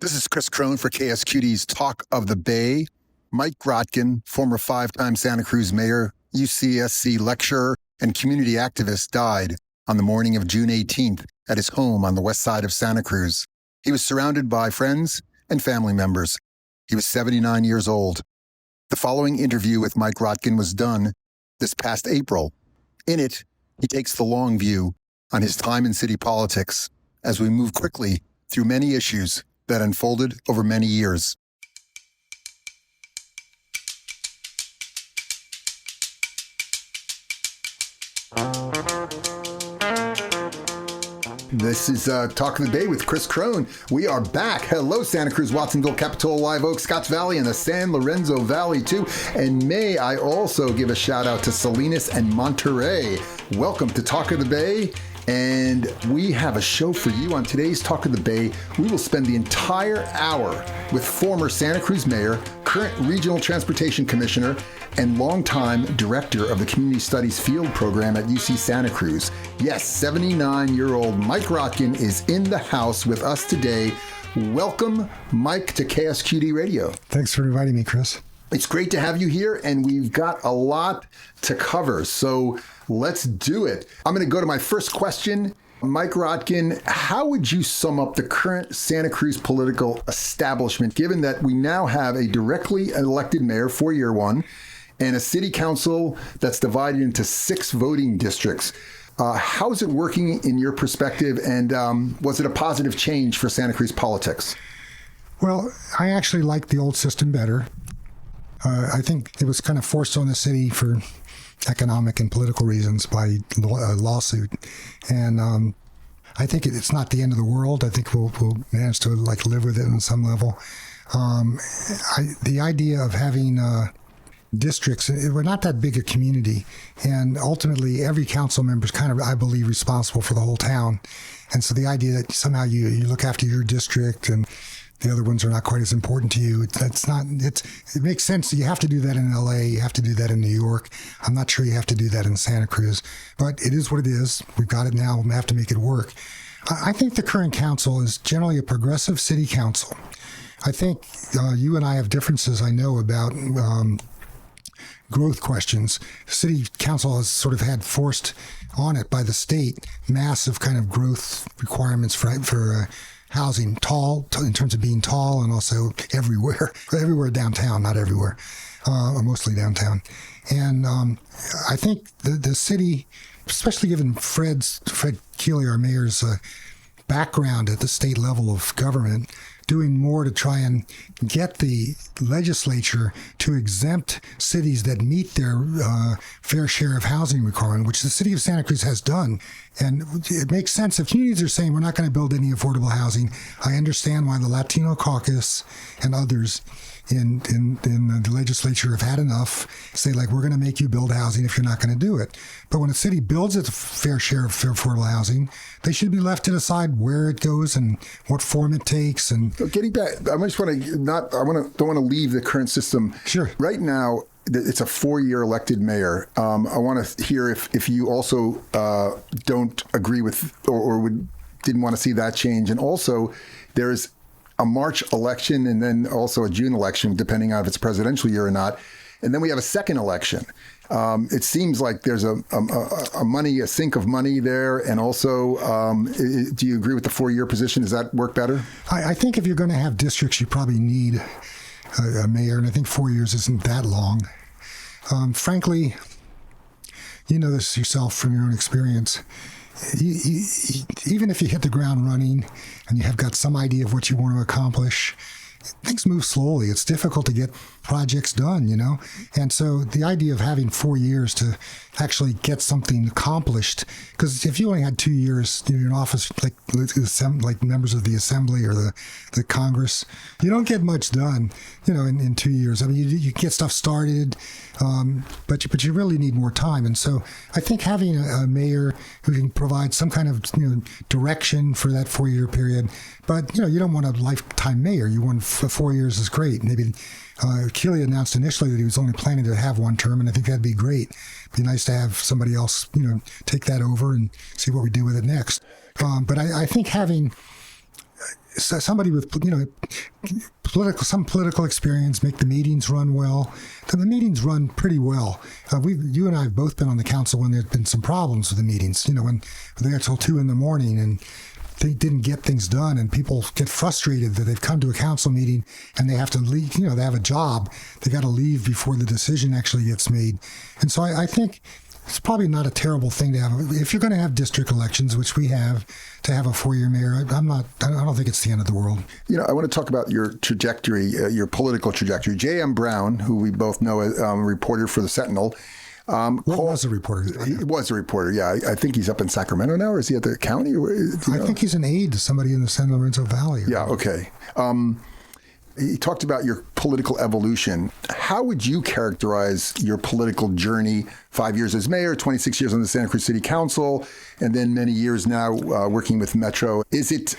This is Chris Krohn for KSQD's Talk of the Bay. Mike Rotkin, former five-time Santa Cruz mayor, UCSC lecturer, and community activist, died on the morning of June 18th at his home on the west side of Santa Cruz. He was surrounded by friends and family members. He was 79 years old. The following interview with Mike Rotkin was done this past April. In it, he takes the long view on his time in city politics as we move quickly through many issues that unfolded over many years. This is Talk of the Bay with Chris Krohn. We are back. Hello, Santa Cruz, Watsonville, Capitola, Live Oak, Scotts Valley, and the San Lorenzo Valley, too. And may I also give a shout out to Salinas and Monterey. Welcome to Talk of the Bay. And we have a show for you on today's Talk of the Bay. We will spend the entire hour with former Santa Cruz mayor, current regional transportation commissioner, and longtime director of the Community Studies Field Program at UC Santa Cruz. Yes, 79-year-old Mike Rotkin is in the house with us today. Welcome, Mike, to KSQD Radio. Thanks for inviting me, Chris. It's great to have you here, and we've got a lot to cover, so let's do it. I'm going to go to my first question. Mike Rotkin, how would you sum up the current Santa Cruz political establishment, given that we now have a directly elected mayor, four-year one, and a city council that's divided into 6 voting districts? How is it working in your perspective, and was it a positive change for Santa Cruz politics? Well, I actually like the old system better. I think it was kind of forced on the city for economic and political reasons by a lawsuit. And I think it's not the end of the world. I think we'll manage to live with it on some level. The idea of having districts, we're not that big a community. And ultimately, every council member is kind of, I believe, responsible for the whole town. And so the idea that somehow you look after your district and the other ones are not quite as important to you. It makes sense. You have to do that in LA. You have to do that in New York. I'm not sure you have to do that in Santa Cruz, but it is what it is. We've got it now. We have to make it work. I think the current council is generally a progressive city council. I think you and I have differences, I know, about growth questions. The city council has sort of had forced on it by the state massive kind of growth requirements for housing, tall in terms of being tall, and also everywhere downtown, not everywhere, mostly downtown. And I think the city, especially given Fred Keeley, our mayor's background at the state level of government, doing more to try and get the legislature to exempt cities that meet their fair share of housing requirement, which the city of Santa Cruz has done. And it makes sense. If communities are saying we're not going to build any affordable housing, I understand why the Latino caucus and others in the legislature have had enough, say, we're going to make you build housing if you're not going to do it. But when a city builds its fair share of affordable housing, they should be left to decide where it goes and what form it takes. And getting back, I just want to don't want to leave the current system. Sure. Right now, it's a 4-year elected mayor. I want to hear if you also don't agree with or didn't want to see that change. And also, there's a March election and then also a June election, depending on if it's a presidential year or not. And then we have a second election. It seems like there's a sink of money there. And also, do you agree with the 4-year position? Does that work better? I think if you're going to have districts, you probably need a mayor. And I think 4 years isn't that long. Frankly, you know this yourself from your own experience. Even if you hit the ground running and you have got some idea of what you want to accomplish, things move slowly. It's difficult to get projects done, And so the idea of having 4 years to actually get something accomplished, because if you only had 2 years in office, like members of the Assembly or the Congress, you don't get much done, in 2 years. I mean, you get stuff started, but you really need more time. And so I think having a mayor who can provide some kind of direction for that 4-year period, but you don't want a lifetime mayor. You want 4 years is great. Maybe Keeley announced initially that he was only planning to have one term, and I think that'd be great. It'd be nice to have somebody else, take that over and see what we do with it next. But I think having somebody with, some political experience, make the meetings run well. The meetings run pretty well. You and I have both been on the council when there's been some problems with the meetings, when they're till 2 a.m. and they didn't get things done, and people get frustrated that they've come to a council meeting and they have to leave, they have a job. They got to leave before the decision actually gets made. And so I think it's probably not a terrible thing to have. If you're going to have district elections, which we have, to have a 4-year mayor, I don't think it's the end of the world. I want to talk about your trajectory, your political trajectory. J.M. Brown, who we both know, reporter for the Sentinel. Was a reporter. He was a reporter, yeah. I think he's up in Sacramento now, or is he at the county? I think he's an aide to somebody in the San Lorenzo Valley. Yeah, okay. He talked about your political evolution. How would you characterize your political journey? 5 years as mayor, 26 years on the Santa Cruz City Council, and then many years now working with Metro. Is it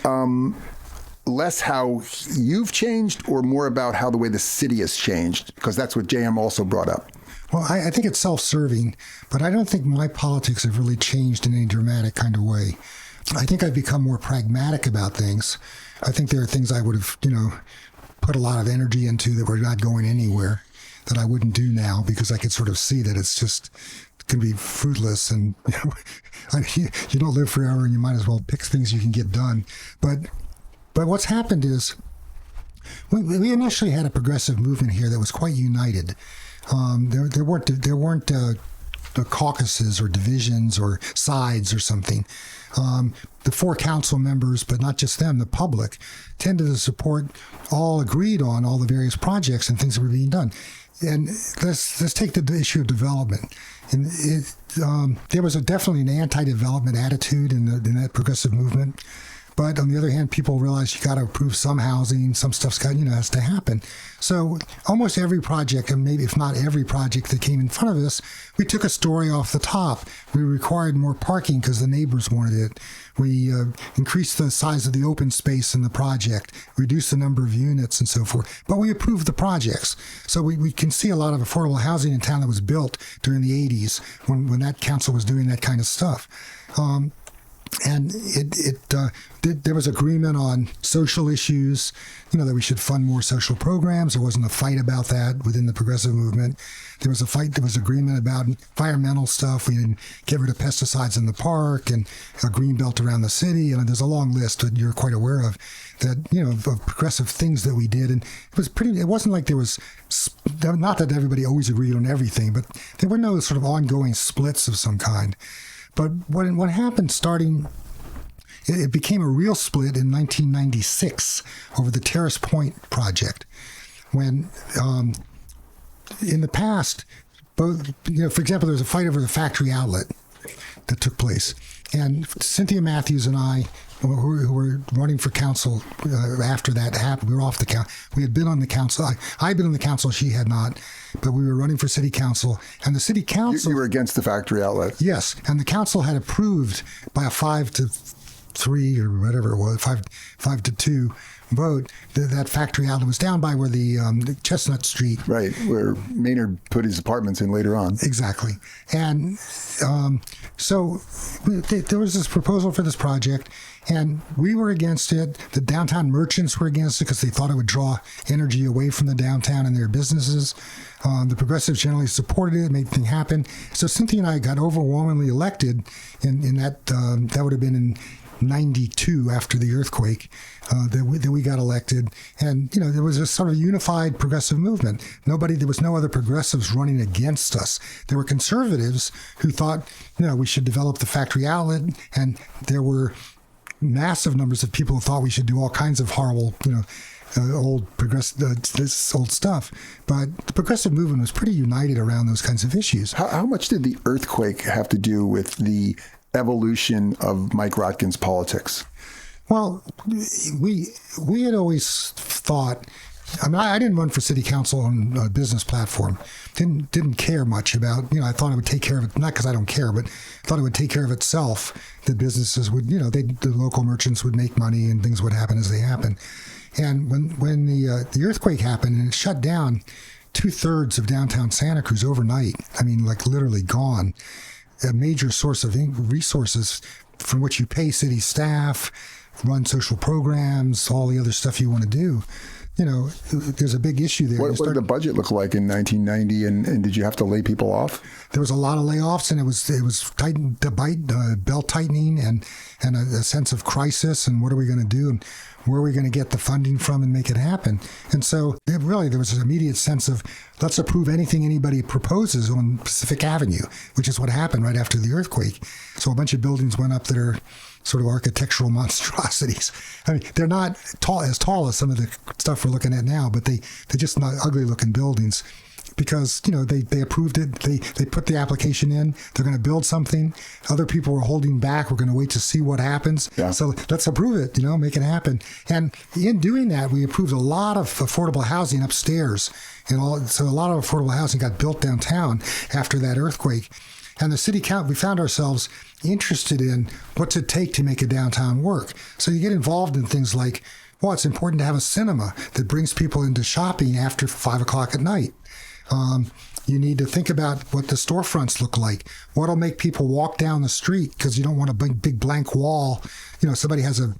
less how you've changed or more about how the way the city has changed? Because that's what JM also brought up. Well, I think it's self-serving, but I don't think my politics have really changed in any dramatic kind of way. I think I've become more pragmatic about things. I think there are things I would have, put a lot of energy into that were not going anywhere that I wouldn't do now because I could sort of see that it's just going to be fruitless, and you don't live forever and you might as well pick things you can get done. But what's happened is we initially had a progressive movement here that was quite united. There weren't caucuses or divisions or sides or something. The 4 council members, but not just them, the public, tended to support, all agreed on all the various projects and things that were being done. And let's take the issue of development. And there was definitely an anti-development attitude in that progressive movement. But on the other hand, people realize you got to approve some housing, some stuff's got, has to happen. So almost every project, and maybe if not every project that came in front of us, we took a story off the top. We required more parking because the neighbors wanted it. We increased the size of the open space in the project, reduced the number of units and so forth. But we approved the projects. So we can see a lot of affordable housing in town that was built during the 80s when that council was doing that kind of stuff. And there was agreement on social issues, that we should fund more social programs. There wasn't a fight about that within the progressive movement. There was agreement about environmental stuff. We didn't get rid of pesticides in the park and a green belt around the city. And there's a long list that you're quite aware of of progressive things that we did. And it wasn't like there was, not that everybody always agreed on everything, but there were no sort of ongoing splits of some kind. But what happened it became a real split in 1996 over the Terrace Point project, when in the past, both, for example, there was a fight over the factory outlet that took place. And Cynthia Matthews and I, who were running for council after that happened, we were off the council. We had been on the council. I'd been on the council, she had not, but we were running for city council. And the city council... You were against the factory outlet. Yes, and the council had approved by a 5-3 or whatever it was, 5-2 vote, that factory outlet was down by where the Chestnut Street. Right, where Maynard put his apartments in later on. Exactly. And so there was this proposal for this project, and we were against it. The downtown merchants were against it because they thought it would draw energy away from the downtown and their businesses. The progressives generally supported it, made things happen. So Cynthia and I got overwhelmingly elected in that, that would have been in 92 after the earthquake, that we got elected. And, there was a sort of unified progressive movement. There was no other progressives running against us. There were conservatives who thought, we should develop the factory outlet. And there were massive numbers of people who thought we should do all kinds of horrible, this old stuff. But the progressive movement was pretty united around those kinds of issues. How much did the earthquake have to do with the evolution of Mike Rotkin's politics? Well, we had always thought, I didn't run for city council on a business platform. Didn't care much about, I thought it would take care of it, not because I don't care, but thought it would take care of itself. The businesses would, the local merchants would make money and things would happen as they happen. And when the earthquake happened and it shut down 2/3 of downtown Santa Cruz overnight, literally gone, a major source of resources from which you pay city staff, run social programs, all the other stuff you want to do. There's a big issue there. What did the budget look like in 1990, and did you have to lay people off? There was a lot of layoffs, and it was belt tightening, and a sense of crisis, and what are we going to do, and where are we going to get the funding from and make it happen? And so there was an immediate sense of, let's approve anything anybody proposes on Pacific Avenue, which is what happened right after the earthquake. So a bunch of buildings went up that are sort of architectural monstrosities. I mean, they're not as tall as some of the stuff we're looking at now, but they're just not ugly looking buildings. Because, they approved it, they put the application in, they're going to build something. Other people were holding back. We're going to wait to see what happens. Yeah. So let's approve it, make it happen. And in doing that, we approved a lot of affordable housing upstairs. So a lot of affordable housing got built downtown after that earthquake. And the city council, we found ourselves interested in what's it take to make a downtown work. So you get involved in things like, well, it's important to have a cinema that brings people into shopping after 5 o'clock at night. You need to think about what the storefronts look like. What'll make people walk down the street, because you don't want a big blank wall. Somebody has a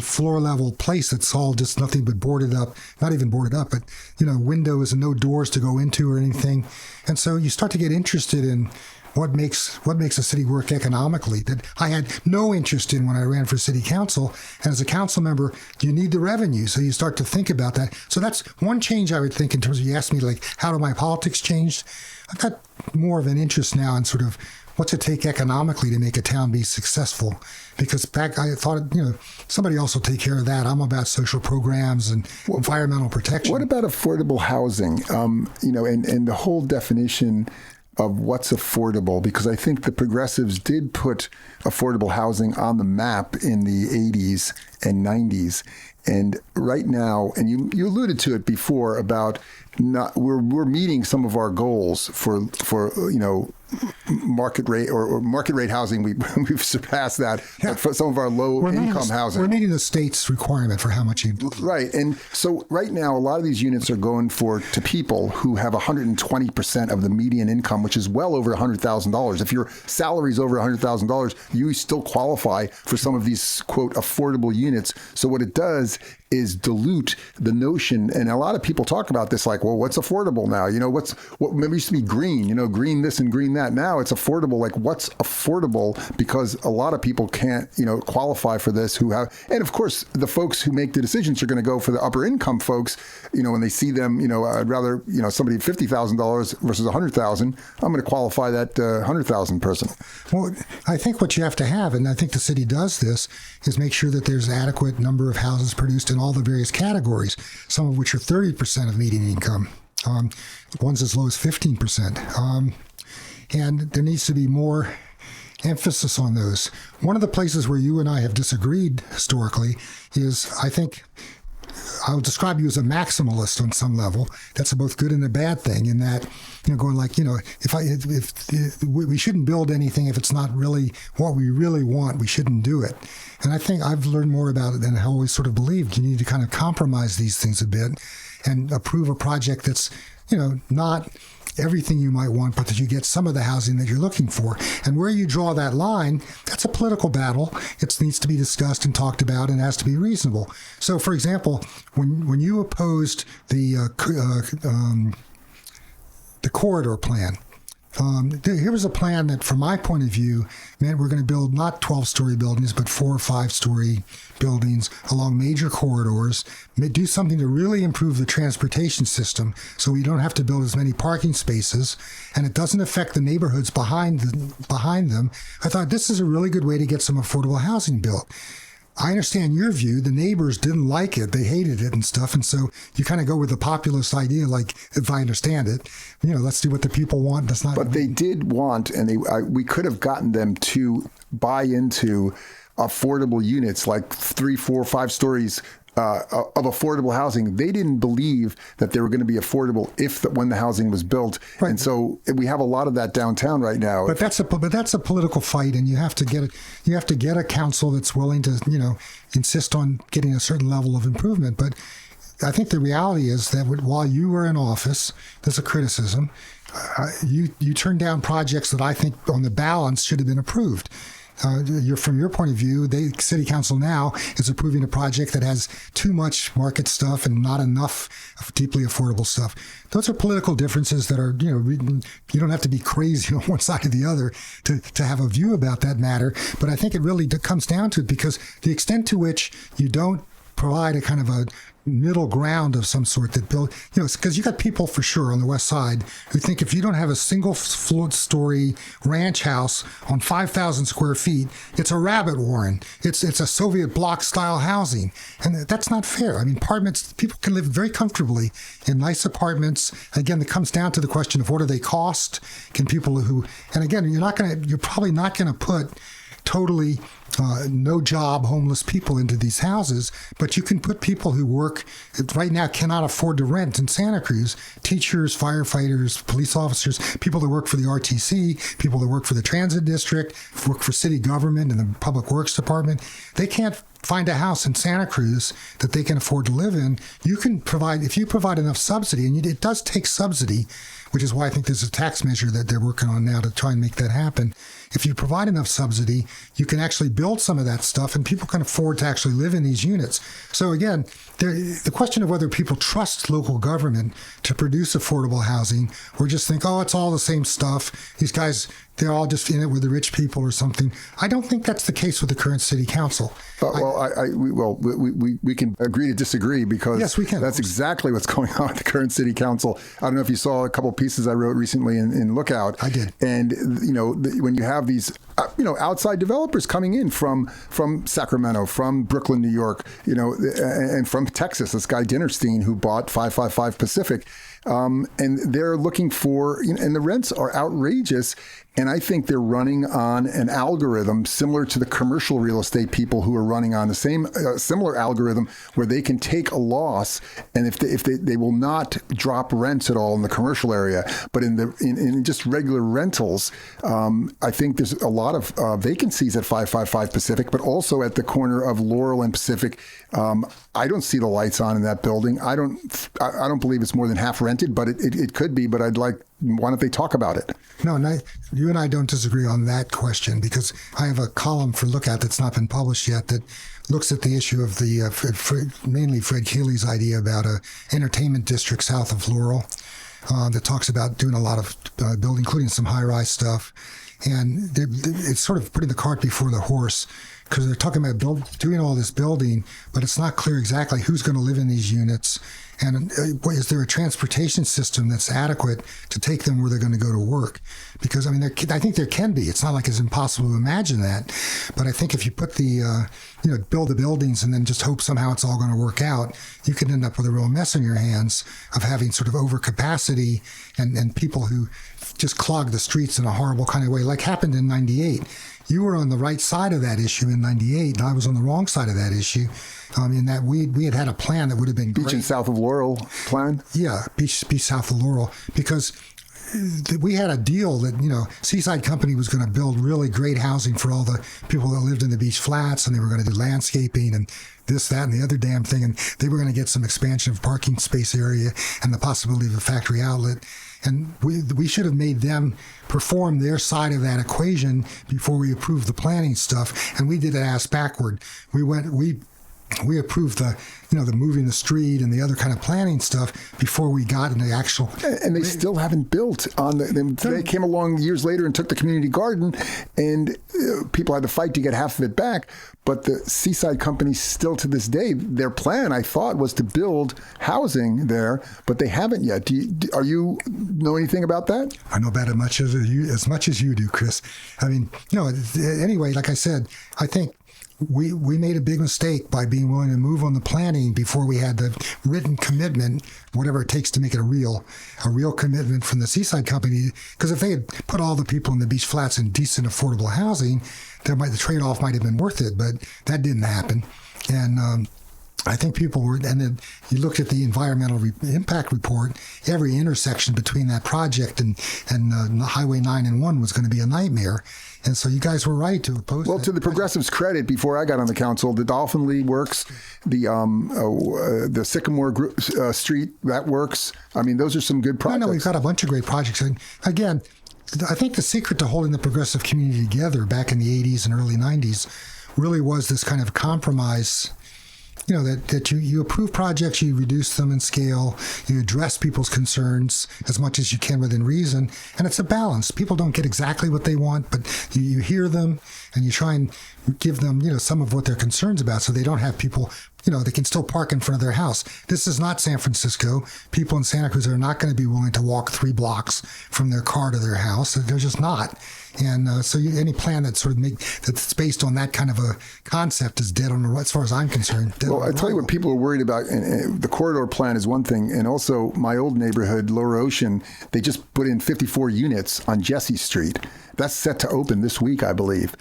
floor level place that's all just nothing but boarded up, not even boarded up, but windows and no doors to go into or anything. And so you start to get interested in what makes a city work economically, that I had no interest in when I ran for city council. And as a council member, you need the revenue. So you start to think about that. So that's one change I would think in terms of, you asked me, like, how do my politics change? I've got more of an interest now in sort of what's it take economically to make a town be successful? Because back, I thought, somebody else will take care of that. I'm about social programs and environmental protection. What about affordable housing? And the whole definition of what's affordable, because I think the progressives did put affordable housing on the map in the 80s and 90s. And right now, and you alluded to it before about we're meeting some of our goals for market rate or market rate housing. We've surpassed that. Yeah. For some of our low income housing, we're meeting the state's requirement for how much you right. And so right now, a lot of these units are going to people who have 120% of the median income, which is well over $100,000. If your salary is over $100,000, you still qualify for some of these quote affordable units. So what it does is dilute the notion, and a lot of people talk about this like, well, what's affordable now? What maybe used to be green, green this and green that. Now it's affordable. Like, what's affordable? Because a lot of people can't, qualify for this and of course the folks who make the decisions are going to go for the upper income folks, when they see them, I'd rather, somebody $50,000 versus $100,000, I'm going to qualify that $100,000 person. Well, I think what you have to have, and I think the city does this, is make sure that there's adequate number of houses produced in all the various categories, some of which are 30% of median income, ones as low as 15%. And there needs to be more emphasis on those. One of the places where you and I have disagreed historically is, I think, I would describe you as a maximalist on some level. That's a both good and a bad thing, in that, going like, if we shouldn't build anything if it's not really what we really want, we shouldn't do it. And I think I've learned more about it than I always sort of believed. You need to kind of compromise these things a bit and approve a project that's, not everything you might want, but that you get some of the housing that you're looking for. And where you draw that line, that's a political battle. It needs to be discussed and talked about, and has to be reasonable. So, for example, when you opposed the corridor plan, here was a plan that, from my point of view, meant we're going to build not 12-story buildings, but 4 or 5-story buildings along major corridors, do something to really improve the transportation system so we don't have to build as many parking spaces, and it doesn't affect the neighborhoods behind them. I thought this is a really good way to get some affordable housing built. I understand your view. The neighbors didn't like it. They hated it and stuff. And so you kind of go with the populist idea, like, if I understand it, let's do what the people want. That's not. But they did want, and we could have gotten them to buy into affordable units, like 3, 4, 5 stories of affordable housing. They didn't believe that they were going to be affordable when the housing was built. Right. And so we have a lot of that downtown right now. But that's a political fight, and you have to get it. You have to get a council that's willing to, insist on getting a certain level of improvement. But I think the reality is that while you were in office, there's a criticism. You turned down projects that I think, on the balance, should have been approved. from your point of view, the City Council now is approving a project that has too much market stuff and not enough of deeply affordable stuff. Those are political differences that are, you don't have to be crazy on one side or the other to have a view about that matter. But I think it really comes down to it, because the extent to which you don't provide a kind of a middle ground of some sort that build, because you got people for sure on the west side who think if you don't have a single story ranch house on 5,000 square feet, it's a rabbit warren. It's a Soviet bloc style housing. And that's not fair. I mean, apartments, people can live very comfortably in nice apartments. Again, it comes down to the question of what do they cost? Can people and again, you're probably not going to put totally no job homeless people into these houses, but you can put people who work right now cannot afford to rent in Santa Cruz, teachers, firefighters, police officers, people that work for the RTC, people that work for the transit district, work for city government and the public works department. They can't find a house in Santa Cruz that they can afford to live in. You can provide, if you provide enough subsidy, and it does take subsidy, which is why I think there's a tax measure that they're working on now to try and make that happen. If you provide enough subsidy, you can actually build some of that stuff and people can afford to actually live in these units. So again, the question of whether people trust local government to produce affordable housing or just think, oh, it's all the same stuff. These guys, they're all just in it with the rich people or something. I don't think that's the case with the current city council. We can agree to disagree, because yes, we can. That's exactly what's going on with the current city council. I don't know if you saw a couple of pieces I wrote recently in Lookout. I did. And when you have these outside developers coming in from Sacramento, from Brooklyn, New York, and from Texas, this guy Dinnerstein who bought 555 Pacific. And they're looking for, and the rents are outrageous. And I think they're running on an algorithm similar to the commercial real estate people who are running on the same similar algorithm, where they can take a loss, and if they will not drop rents at all in the commercial area, but in just regular rentals, I think there's a lot of vacancies at 555 Pacific, but also at the corner of Laurel and Pacific. I don't see the lights on in that building. I don't believe it's more than half rented, but it could be. But why don't they talk about it? No, you and I don't disagree on that question, because I have a column for Lookout that's not been published yet that looks at the issue of the mainly Fred Keeley's idea about a entertainment district south of Laurel that talks about doing a lot of building, including some high-rise stuff. And it's sort of putting the cart before the horse, because they're talking about doing all this building, but it's not clear exactly who's going to live in these units. And is there a transportation system that's adequate to take them where they're going to go to work? Because, I think there can be. It's not like it's impossible to imagine that. But I think if you put build the buildings and then just hope somehow it's all going to work out, you can end up with a real mess in your hands of having sort of overcapacity and people who just clog the streets in a horrible kind of way, like happened in 98. You were on the right side of that issue in 98, and I was on the wrong side of that issue, in that we had a plan that would have been great. Beach and south of Laurel plan? Yeah, beach south of Laurel, because we had a deal that, Seaside Company was going to build really great housing for all the people that lived in the beach flats, and they were going to do landscaping and this, that, and the other damn thing, and they were going to get some expansion of parking space area and the possibility of a factory outlet. And we should have made them perform their side of that equation before we approved the planning stuff. And we did it ass backward. We approved the moving the street and the other kind of planning stuff before we got into actual. And they still haven't built on they came along years later and took the community garden, and people had to fight to get half of it back. But the Seaside Company still to this day, their plan, I thought, was to build housing there, but they haven't yet. Are you know anything about that? I know about as much as you do, Chris. Anyway, like I said, I think we made a big mistake by being willing to move on the planning before we had the written commitment, whatever it takes to make it a real commitment from the Seaside Company. Because if they had put all the people in the beach flats in decent, affordable housing, the trade-off might have been worth it, but that didn't happen. And I think people were, and then you looked at the environmental impact report, every intersection between that project and Highway 9 and 1 was going to be a nightmare. And so you guys were right to oppose Well, to the progressives' credit, before I got on the council, the Dolphin Lee works, the Sycamore Street, that works. Those are some good projects. No, we've got a bunch of great projects. And again, I think the secret to holding the progressive community together back in the 80s and early 90s really was this kind of compromise. That you approve projects, you reduce them in scale, you address people's concerns as much as you can within reason, and it's a balance. People don't get exactly what they want, but you hear them and you try and give them, some of what they're concerns about, so they don't have people, they can still park in front of their house. This is not San Francisco. People in Santa Cruz are not going to be willing to walk 3 blocks from their car to their house. They're just not. And so any plan that's that's based on that kind of a concept is dead on the, as far as I'm concerned. Well, I tell you what people are worried about, and the corridor plan is one thing, and also my old neighborhood, Lower Ocean, they just put in 54 units on Jesse Street. That's set to open this week, I believe.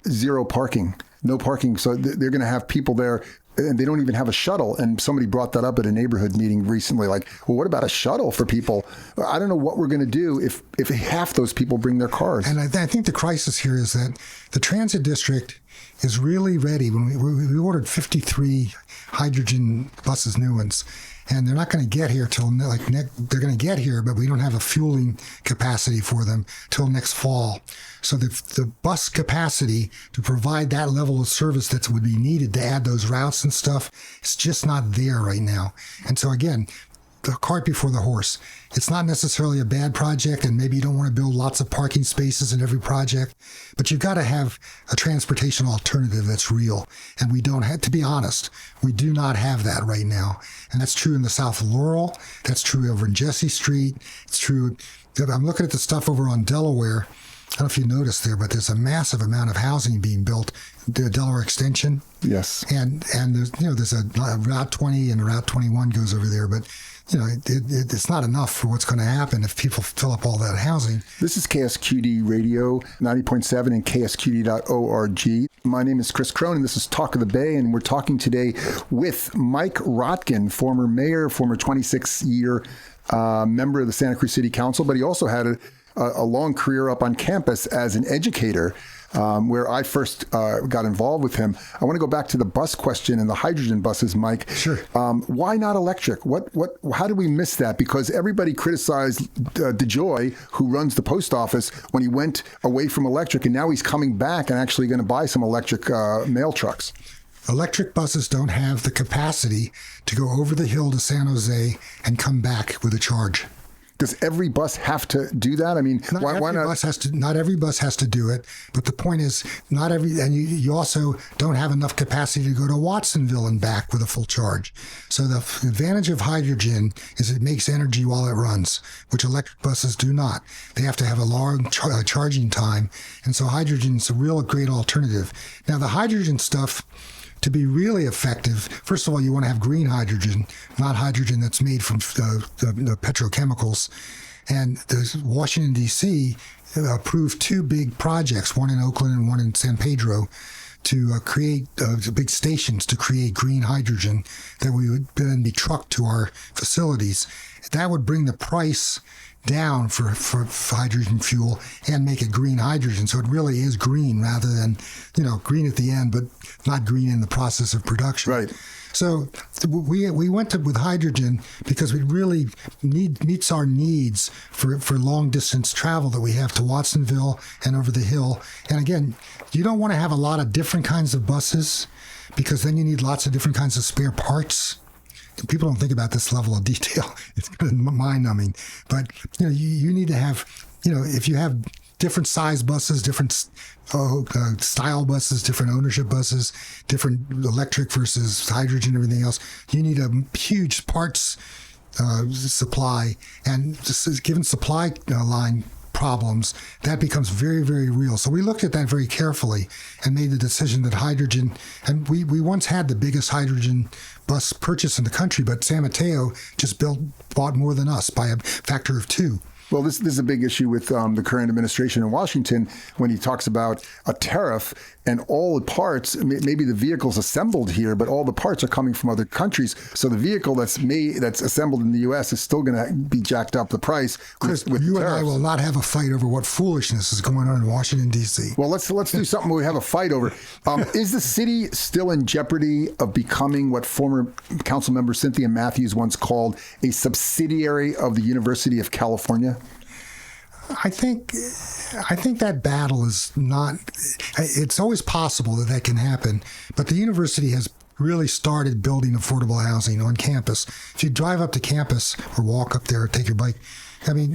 0 parking, no parking. So they're going to have people there, and they don't even have a shuttle. And somebody brought that up at a neighborhood meeting recently, like, well, what about a shuttle for people? I don't know what we're going to do if half those people bring their cars. And I think the crisis here is that the transit district is really ready. When we ordered 53 hydrogen buses, new ones, and they're not going to get here till they're going to get here, but we don't have a fueling capacity for them till next fall. So the bus capacity to provide that level of service that would be needed to add those routes and stuff is just not there right now. And so again, the cart before the horse. It's not necessarily a bad project, and maybe you don't want to build lots of parking spaces in every project, but you've got to have a transportation alternative that's real. And we don't have, to be honest, we do not have that right now. And that's true in the South of Laurel. That's true over in Jesse Street. It's true. I'm looking at the stuff over on Delaware. I don't know if you noticed there, but there's a massive amount of housing being built, the Delaware Extension. Yes. And there's a Route 20 and Route 21 goes over there, but it's not enough for what's going to happen if people fill up all that housing. This is KSQD Radio 90.7 and KSQD.org. My name is Chris Krohn, and this is Talk of the Bay, and we're talking today with Mike Rotkin, former mayor, former 26-year member of the Santa Cruz City Council, but he also had a long career up on campus as an educator, where I first got involved with him. I want to go back to the bus question and the hydrogen buses, Mike. Sure. Why not electric? How did we miss that? Because everybody criticized DeJoy, who runs the post office, when he went away from electric, and now he's coming back and actually going to buy some electric mail trucks. Electric buses don't have the capacity to go over the hill to San Jose and come back with a charge. Does every bus have to do that? I mean, why not? Not every bus has to do it, but the point is, and you also don't have enough capacity to go to Watsonville and back with a full charge. So the advantage of hydrogen is it makes energy while it runs, which electric buses do not. They have to have a long charging time, and so hydrogen is a real great alternative. Now, the hydrogen stuff, to be really effective, first of all, you want to have green hydrogen, not hydrogen that's made from the petrochemicals. And Washington, D.C. approved 2 big projects, one in Oakland and one in San Pedro, to create big stations to create green hydrogen that we would then be trucked to our facilities. That would bring the price down for hydrogen fuel and make it green hydrogen. So it really is green rather than, green at the end, but not green in the process of production. Right. So we went with hydrogen because it really meets our needs for long distance travel that we have to Watsonville and over the hill. And again, you don't want to have a lot of different kinds of buses because then you need lots of different kinds of spare parts. People don't think about this level of detail. It's kind of mind-numbing. But, you need to have, if you have different size buses, different style buses, different ownership buses, different electric versus hydrogen, everything else, you need a huge parts supply. And just given supply line problems, that becomes very, very real. So we looked at that very carefully and made the decision that hydrogen, and we once had the biggest hydrogen bus purchase in the country, but San Mateo just bought more than us by a factor of 2. Well, this is a big issue with the current administration in Washington when he talks about a tariff and all the parts, maybe the vehicle's assembled here, but all the parts are coming from other countries. So the vehicle that's assembled in the U.S. is still going to be jacked up the price. Chris, with you tariffs. And I will not have a fight over what foolishness is going on in Washington, D.C. Well, let's do something we have a fight over. Is the city still in jeopardy of becoming what former council member Cynthia Matthews once called a subsidiary of the University of California? I think that battle is not. It's always possible that can happen, but the university has really started building affordable housing on campus. If you drive up to campus or walk up there or take your bike, I mean,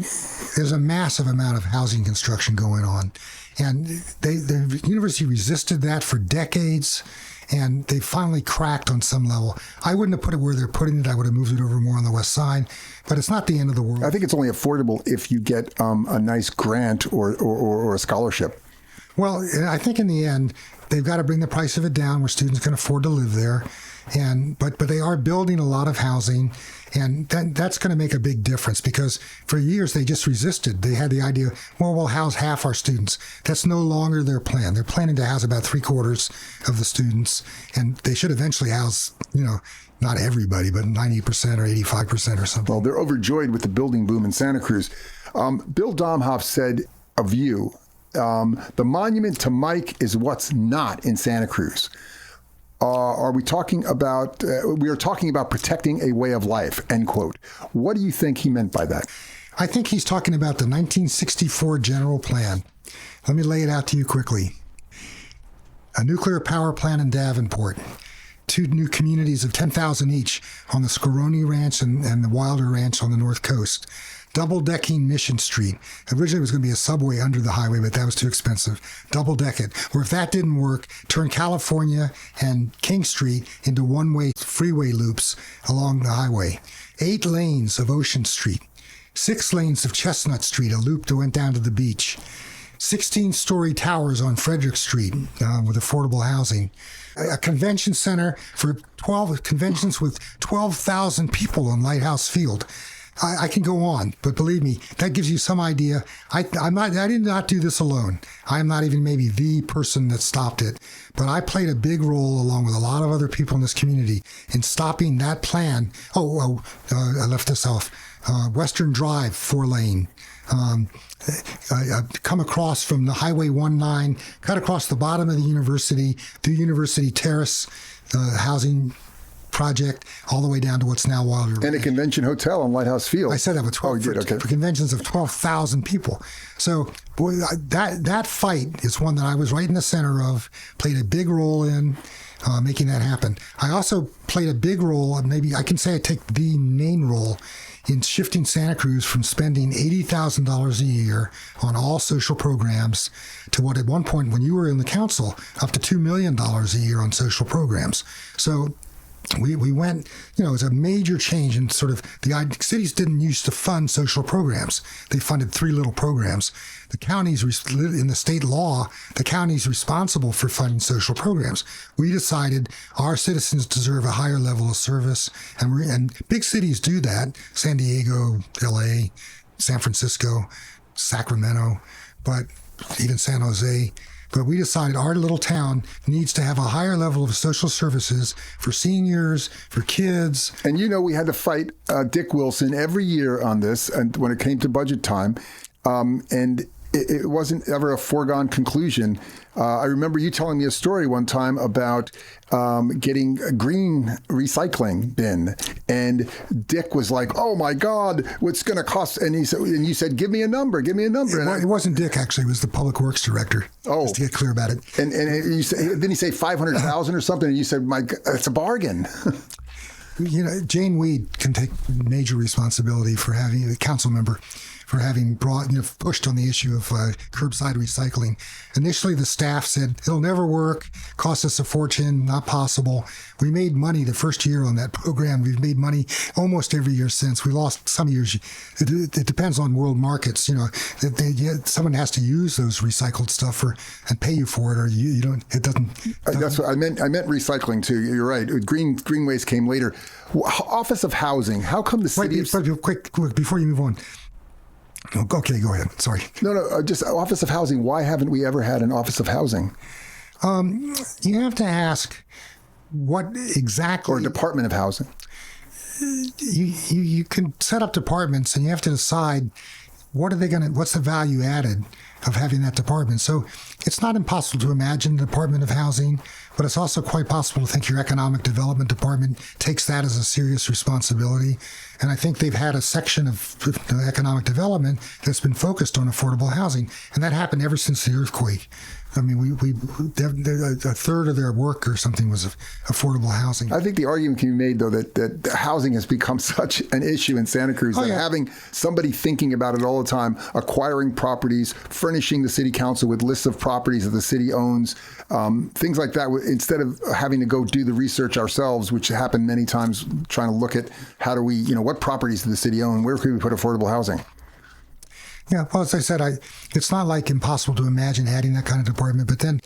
there's a massive amount of housing construction going on. And the university resisted that for decades, and they finally cracked on some level. I wouldn't have put it where they're putting it. I would have moved it over more on the west side, but it's not the end of the world. I think it's only affordable if you get a nice grant or a scholarship. Well, I think in the end, they've got to bring the price of it down where students can afford to live there. But they are building a lot of housing, and that's going to make a big difference, because for years they just resisted. They had the idea, well, we'll house half our students. That's no longer their plan. They're planning to house about 3/4 of the students, and they should eventually house, not everybody, but 90% or 85% or something. Well, they're overjoyed with the building boom in Santa Cruz. Bill Domhoff said of you, the monument to Mike is what's not in Santa Cruz. Are we talking about, we are talking about protecting a way of life, end quote. What do you think he meant by that? I think he's talking about the 1964 general plan. Let me lay it out to you quickly. A nuclear power plant in Davenport, 2 new communities of 10,000 each on the Scaroni Ranch and the Wilder Ranch on the North Coast. Double-decking Mission Street. Originally it was going to be a subway under the highway, but that was too expensive. Double-deck it. Or if that didn't work, turn California and King Street into one-way freeway loops along the highway. 8 lanes of Ocean Street. 6 lanes of Chestnut Street, a loop that went down to the beach. 16-story towers on Frederick Street with affordable housing. A convention center for 12 conventions with 12,000 people on Lighthouse Field. I can go on, but believe me, that gives you some idea. I did not do this alone. I'm not even maybe the person that stopped it, but I played a big role along with a lot of other people in this community in stopping that plan. I left this off. Western Drive, 4-lane. I come across from the Highway 19, cut across the bottom of the university, through University Terrace, housing project, all the way down to what's now Wilder. And a convention hotel on Lighthouse Field. I said that with 12 for conventions of 12,000 people. So boy, that fight is one that I was right in the center of, played a big role in making that happen. I also played a big role, maybe I can say I take the main role, in shifting Santa Cruz from spending $80,000 a year on all social programs to what at one point when you were in the council, up to $2 million a year on social programs. So we went, it was a major change in sort of cities didn't used to fund social programs. They funded 3 little programs. The counties, in the state law, the county's responsible for funding social programs. We decided our citizens deserve a higher level of service, and big cities do that. San Diego, LA, San Francisco, Sacramento, but even San Jose. But we decided our little town needs to have a higher level of social services for seniors, for kids. And we had to fight Dick Wilson every year on this, and when it came to budget time, and it wasn't ever a foregone conclusion. I remember you telling me a story one time about getting a green recycling bin, and Dick was like, "Oh my God, what's going to cost?" And you said, "Give me a number, give me a number." It wasn't Dick, actually; it was the public works director. Oh, just to get clear about it. And you said, didn't he say 500,000 or something? And you said, "My, it's a bargain." Jane Weed can take major responsibility for having a council member. For having pushed on the issue of curbside recycling. Initially, the staff said, it'll never work, cost us a fortune, not possible. We made money the first year on that program. We've made money almost every year since. We lost some years. It depends on world markets. Someone has to use those recycled stuff and pay you for it, or you don't. It doesn't. That's what I meant. I meant recycling too. You're right. Green waste came later. Office of Housing. How come the city? Quick, before you move on. Okay, go ahead. Sorry. No, just Office of Housing. Why haven't we ever had an Office of Housing? You have to ask what exactly... Or Department of Housing. You can set up departments, and you have to decide what's the value added. of having that department. So it's not impossible to imagine the Department of Housing, but it's also quite possible to think your Economic Development Department takes that as a serious responsibility. And I think they've had a section of economic development that's been focused on affordable housing. And that happened ever since the earthquake. I mean, a third of their work or something was affordable housing. I think the argument can be made, though, that housing has become such an issue in Santa Cruz that having somebody thinking about it all the time, acquiring properties, furnishing the city council with lists of properties that the city owns, things like that, instead of having to go do the research ourselves, which happened many times, trying to look at how do we, what properties does the city own? Where can we put affordable housing? Yeah, well, as I said, it's not like impossible to imagine adding that kind of department. But then,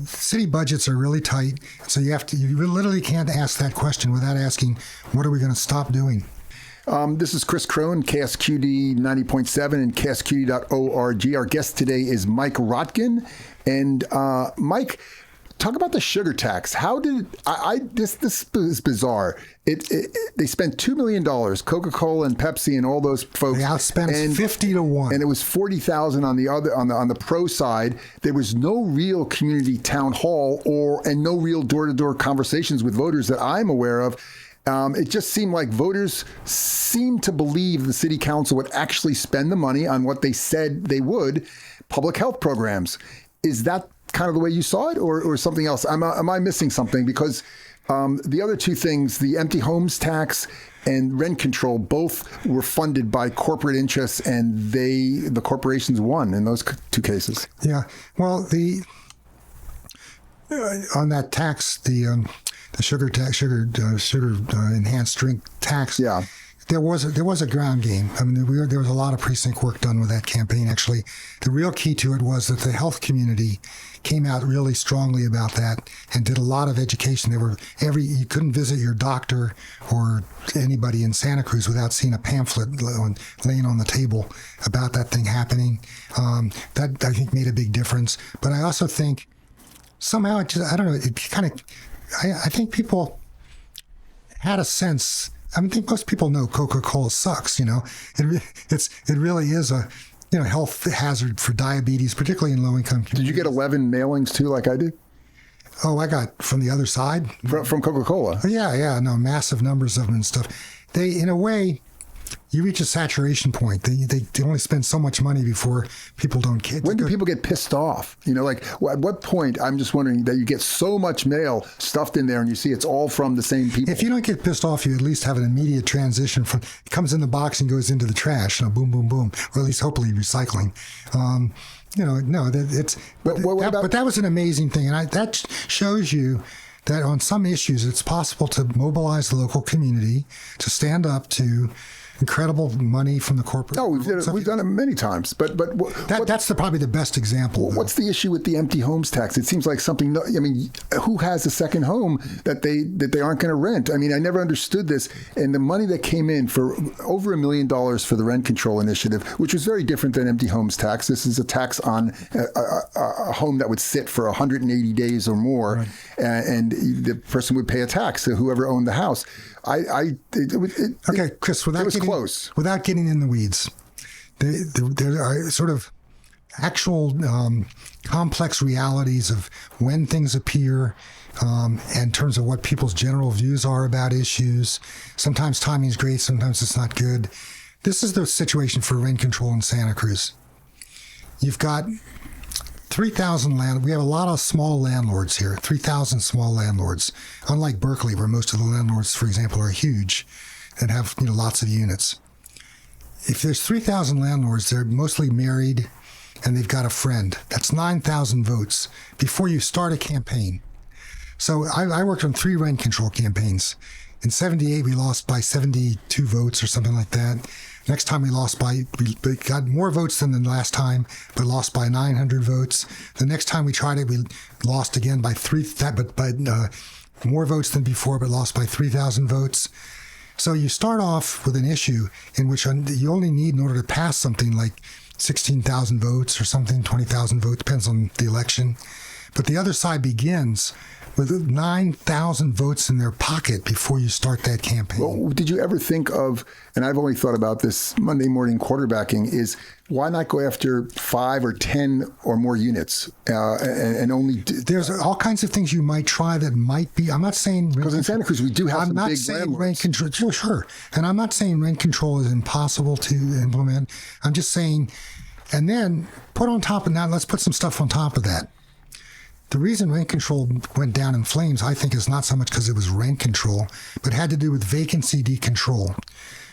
city budgets are really tight, so you literally can't ask that question without asking, what are we going to stop doing? This is Chris Krohn, KSQD 90.7 and KSQD.org. Our guest today is Mike Rotkin, and Mike, talk about the sugar tax. How did this is bizarre. They spent $2 million, Coca-Cola and Pepsi and all those folks. They outspent us 50 to 1. And it was 40,000 on the other on the pro side. There was no real community town hall and no real door-to-door conversations with voters that I'm aware of. It just seemed like voters seemed to believe the city council would actually spend the money on what they said they would, public health programs. Is that kind of the way you saw it, or something else? Am I missing something? Because the other two things, the empty homes tax and rent control, both were funded by corporate interests, and the corporations won in those two cases. Yeah. Well, on that tax, the sugar enhanced drink tax. Yeah. There was a ground game. I mean, there was a lot of precinct work done with that campaign, actually. The real key to it was that the health community came out really strongly about that and did a lot of education. You couldn't visit your doctor or anybody in Santa Cruz without seeing a pamphlet laying on the table about that thing happening. That, I think, made a big difference. But I also think somehow, I think people had a sense. I think most people know Coca-Cola sucks. It really is a health hazard for diabetes, particularly in low-income communities. Did you get 11 mailings too, like I did? Oh, I got from the other side from Coca-Cola. Yeah, massive numbers of them and stuff. They, in a way, you reach a saturation point. They only spend so much money before people don't care. When do people get pissed off? At what point, I'm just wondering, that you get so much mail stuffed in there and you see it's all from the same people? If you don't get pissed off, you at least have an immediate transition from it comes in the box and goes into the trash. Boom, boom, boom, or at least hopefully recycling. But that was an amazing thing, and that shows you that on some issues it's possible to mobilize the local community to stand up to incredible money from the corporate. No, we've done it many times, but that's probably the best example. What's the issue with the empty homes tax? It seems like something. I mean, who has a second home that they aren't going to rent? I mean, I never understood this. And the money that came in for over $1 million for the rent control initiative, which was very different than empty homes tax. This is a tax on a home that would sit for 180 days or more, right. And the person would pay a tax to whoever owned the house. Okay, Chris, without getting in the weeds, there are sort of actual complex realities of when things appear in terms of what people's general views are about issues. Sometimes timing is great, sometimes it's not good. This is the situation for rent control in Santa Cruz. You've got 3,000 we have a lot of small landlords here, 3,000 small landlords, unlike Berkeley, where most of the landlords, for example, are huge and have lots of units. If there's 3,000 landlords, they're mostly married and they've got a friend. That's 9,000 votes before you start a campaign. So I worked on 3 rent control campaigns. In 78, we lost by 72 votes or something like that. Next time we got more votes than the last time, but lost by 900 votes. The next time we tried it, we lost again by more votes than before, but lost by 3,000 votes. So you start off with an issue in which you only need, in order to pass something, like 16,000 votes or something, 20,000 votes, depends on the election. But the other side begins with 9,000 votes in their pocket before you start that campaign. Well, did you ever think of, and I've only thought about this Monday morning quarterbacking, is why not go after 5 or 10 or more units and only... There's all kinds of things you might try that might be, I'm not saying... Because in Santa Cruz, we do have some big landlords. I'm not saying rent control, sure. And I'm not saying rent control is impossible to implement. I'm just saying, and then put on top of that, let's put some stuff on top of that. The reason rent control went down in flames, I think, is not so much because it was rent control, but had to do with vacancy decontrol,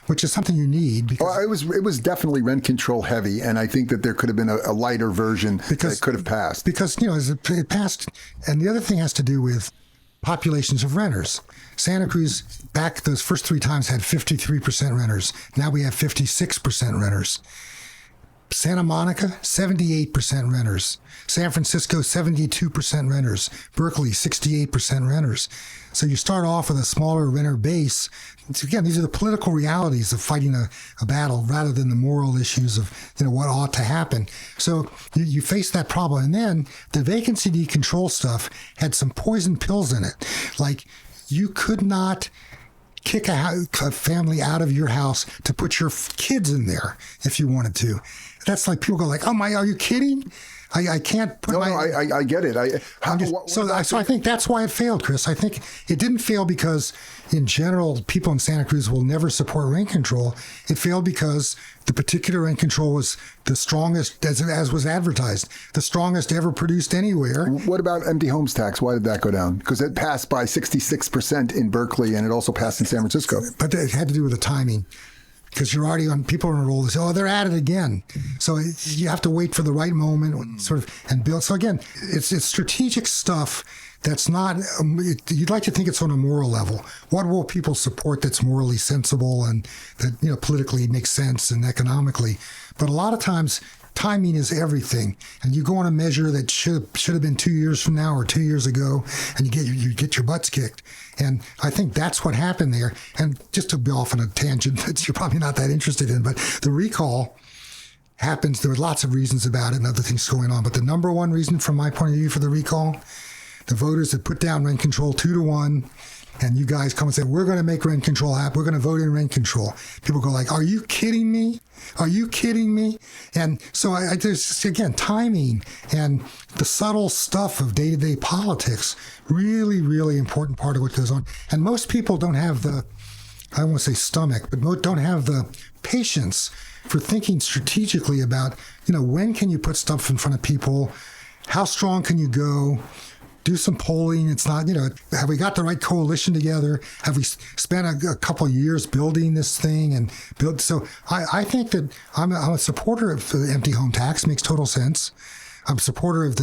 which is something you need. Because it was definitely rent control heavy, and I think that there could have been a lighter version that could have passed. Because, as it passed, and the other thing has to do with populations of renters. Santa Cruz, back those first 3 times, had 53% renters. Now we have 56% renters. Santa Monica, 78% renters. San Francisco, 72% renters. Berkeley, 68% renters. So you start off with a smaller renter base. Again, these are the political realities of fighting a battle rather than the moral issues of what ought to happen. So you face that problem. And then the vacancy decontrol stuff had some poison pills in it. Like you could not kick a family out of your house to put your kids in there if you wanted to. That's like people go like, are you kidding? I can't put I get it. So I think that's why it failed, Chris. I think it didn't fail because, in general, people in Santa Cruz will never support rent control. It failed because the particular rent control was the strongest, as was advertised, the strongest ever produced anywhere. What about empty homes tax? Why did that go down? Because it passed by 66% in Berkeley, and it also passed in San Francisco. But it had to do with the timing. Because you're already people are on a roll. They say, they're at it again. So you have to wait for the right moment, and build. So again, it's strategic stuff that's not. You'd like to think it's on a moral level. What will people support that's morally sensible and that politically makes sense and economically? But a lot of times, timing is everything, and you go on a measure that should have been 2 years from now or 2 years ago, and you get your butts kicked. And I think that's what happened there. And just to be off on a tangent that you're probably not that interested in, but the recall happens. There were lots of reasons about it and other things going on. But the number one reason, from my point of view, for the recall, the voters had put down rent control 2-1. And you guys come and say, we're going to make rent control happen. We're going to vote in rent control. People go like, are you kidding me? Are you kidding me? And so there's, again, timing and the subtle stuff of day-to-day politics, really, really important part of what goes on. And most people don't have the, I won't say stomach, but don't have the patience for thinking strategically about, when can you put stuff in front of people? How strong can you go? Do some polling. It's not, have we got the right coalition together? Have we spent a couple of years building this thing and build? So I think that I'm a supporter of the empty home tax. Makes total sense. I'm a supporter of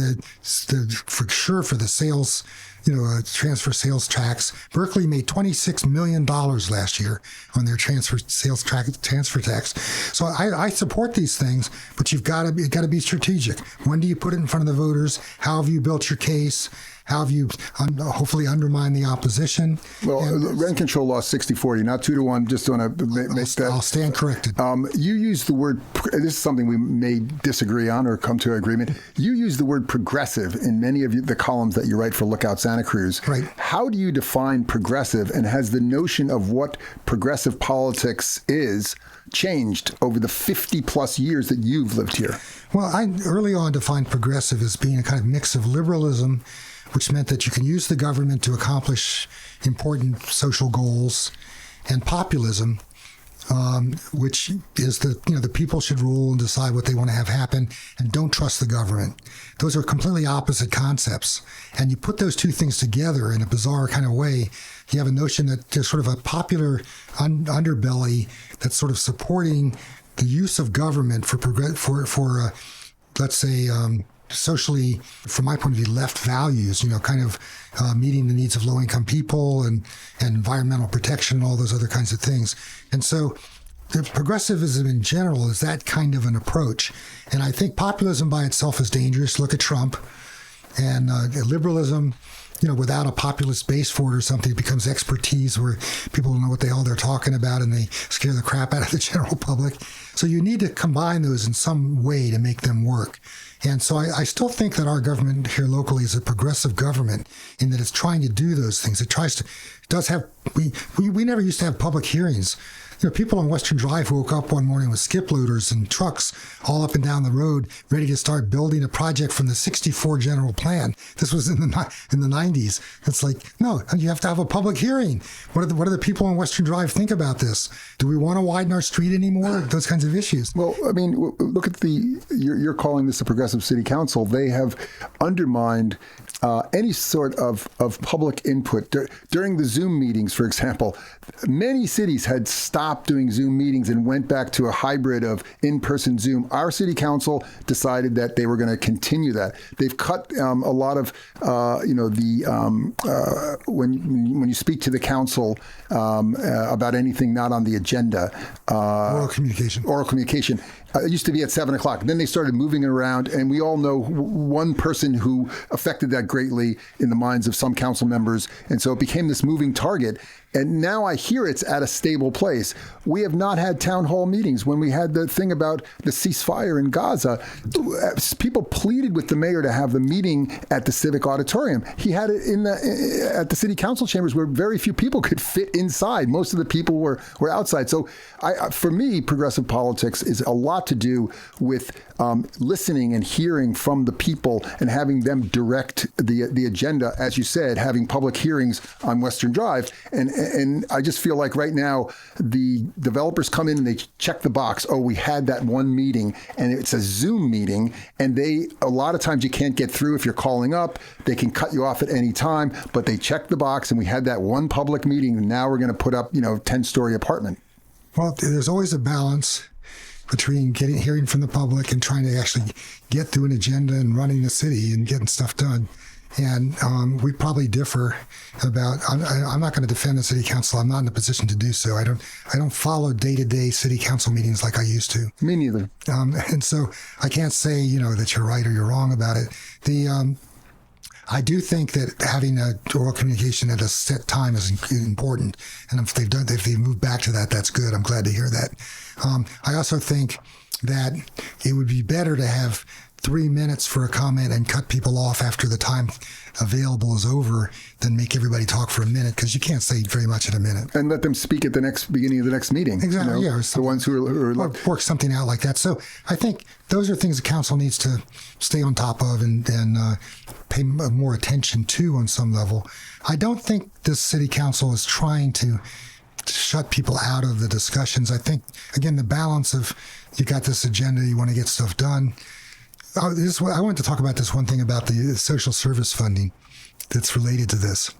for sure for the sales, transfer sales tax. Berkeley made $26 million last year on their transfer tax. So I support these things, but you've got to be strategic. When do you put it in front of the voters? How have you built your case? How have you hopefully undermined the opposition? Well, rent control lost 60-40, not 2-1. Just want to make that. I'll stand corrected. You use the word, this is something we may disagree on or come to an agreement. You use the word progressive in many of the columns that you write for Lookout Santa Cruz. Right. How do you define progressive, and has the notion of what progressive politics is changed over the 50-plus years that you've lived here? Well, I early on defined progressive as being a kind of mix of liberalism, which meant that you can use the government to accomplish important social goals, and populism, which is the people should rule and decide what they want to have happen and don't trust the government. Those are completely opposite concepts. And you put those two things together in a bizarre kind of way, you have a notion that there's sort of a popular underbelly that's sort of supporting the use of government for let's say, socially, from my point of view, left values, kind of meeting the needs of low-income people and environmental protection and all those other kinds of things. And so the progressivism in general is that kind of an approach. And I think populism by itself is dangerous. Look at Trump. And liberalism without a populist base for it or something, it becomes expertise where people don't know what they're talking about and they scare the crap out of the general public. So you need to combine those in some way to make them work. And so I still think that our government here locally is a progressive government in that it's trying to do those things. We never used to have public hearings. People on Western Drive woke up one morning with skip loaders and trucks all up and down the road, ready to start building a project from the '64 general plan. This was in the 90s. It's like, no, you have to have a public hearing. What do the people on Western Drive think about this? Do we want to widen our street anymore? Those kinds of issues. Well, I mean, look at you're calling this a progressive city council. They have undermined any sort of public input. During the Zoom meetings, for example, many cities had stopped doing Zoom meetings and went back to a hybrid of in-person Zoom. Our city council decided that they were going to continue that. They've cut a lot of, when you speak to the council about anything not on the agenda. Oral communication. It used to be at 7 o'clock. Then they started moving it around, and we all know one person who affected that greatly in the minds of some council members, and so it became this moving target. And now I hear it's at a stable place. We have not had town hall meetings. When we had the thing about the ceasefire in Gaza, people pleaded with the mayor to have the meeting at the Civic Auditorium. He had it at the city council chambers where very few people could fit inside. Most of the people were outside. So for me, progressive politics is a lot to do with listening and hearing from the people and having them direct the agenda, as you said, having public hearings on Western Drive. And I just feel like right now the developers come in and they check the box. Oh, we had that one meeting, and it's a Zoom meeting, and a lot of times you can't get through if you're calling up. They can cut you off at any time, but they check the box, and we had that one public meeting, and now we're going to put up 10-story apartment. Well, there's always a balance between hearing from the public and trying to actually get through an agenda and running the city and getting stuff done. And we probably differ about. I'm not going to defend the city council. I'm not in a position to do so. I don't follow day-to-day city council meetings like I used to. Me neither. And so I can't say that you're right or you're wrong about it. I do think that having a oral communication at a set time is important, and if they've moved back to that, that's good. I'm glad to hear that. I also think that it would be better to have 3 minutes for a comment and cut people off after the time available is over than make everybody talk for a minute, because you can't say very much in a minute. And let them speak at the beginning of the next meeting. Exactly, yeah. The ones who are left. Work something out like that. So I think those are things the council needs to stay on top of and pay more attention to on some level. I don't think this city council is trying to shut people out of the discussions. I think, again, the balance of you got this agenda, you want to get stuff done. I wanted to talk about this one thing about the social service funding that's related to this.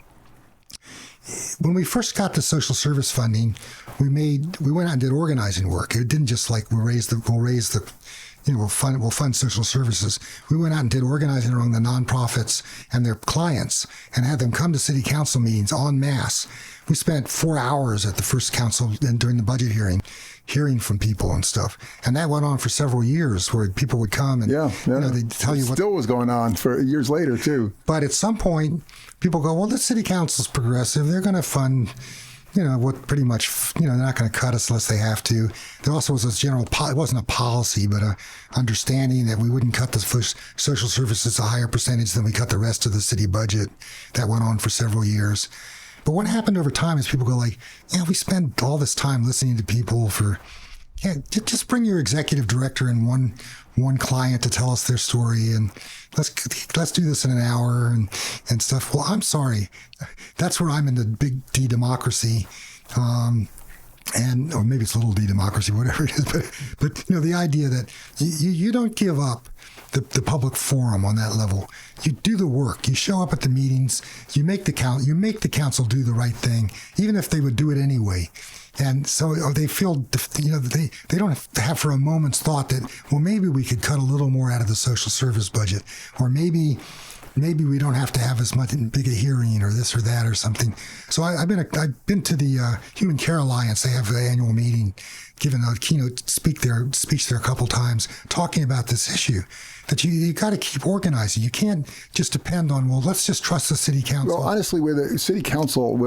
When we first got the social service funding, we went out and did organizing work. It didn't just like we'll fund social services. We went out and did organizing among the nonprofits and their clients and had them come to city council meetings en masse. We spent 4 hours at the first council and during the budget hearing from people and stuff. And that went on for several years where people would come and they'd tell you what still was going on for years later too. But at some point people go, well, the city council's progressive. They're going to fund, what pretty much, they're not going to cut us unless they have to. There also was a it wasn't a policy, but a understanding that we wouldn't cut the social services a higher percentage than we cut the rest of the city budget. That went on for several years. But what happened over time is people go like, we spend all this time listening to people just bring your executive director and one client to tell us their story, and let's do this in an hour and stuff. Well, I'm sorry. That's where I'm in the big D democracy. Or maybe it's a little D democracy, whatever it is. But the idea that you don't give up the public forum on that level. You do the work. You show up at the meetings. You make the council do the right thing, even if they would do it anyway. And so they feel, they don't have for a moment's thought that, well, maybe we could cut a little more out of the social service budget, or maybe maybe we don't have to have as much big a hearing or this or that or something. So I've been to the Human Care Alliance. They have an annual meeting, given a keynote speech there a couple times, talking about this issue. That you got to keep organizing. You can't just depend on, well, let's just trust the city council. Well, honestly, where the city council,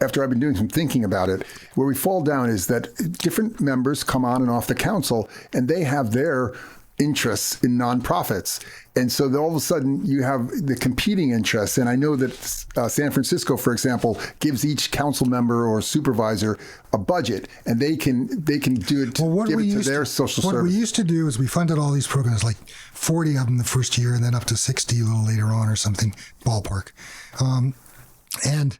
after I've been doing some thinking about it, where we fall down is that different members come on and off the council, and they have their interests in nonprofits. And so all of a sudden you have the competing interests. And I know that San Francisco, for example, gives each council member or supervisor a budget, and they can do it, give it to their social service. What we used to do is we funded all these programs, like 40 of them the first year and then up to 60 a little later on or something, ballpark. And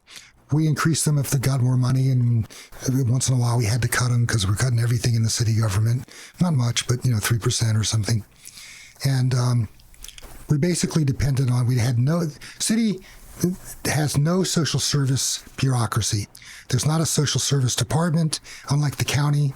we increased them if they got more money, and once in a while we had to cut them because we're cutting everything in the city government. Not much, but 3% or something. And we basically depended on, city has no social service bureaucracy. There's not a social service department, unlike the county.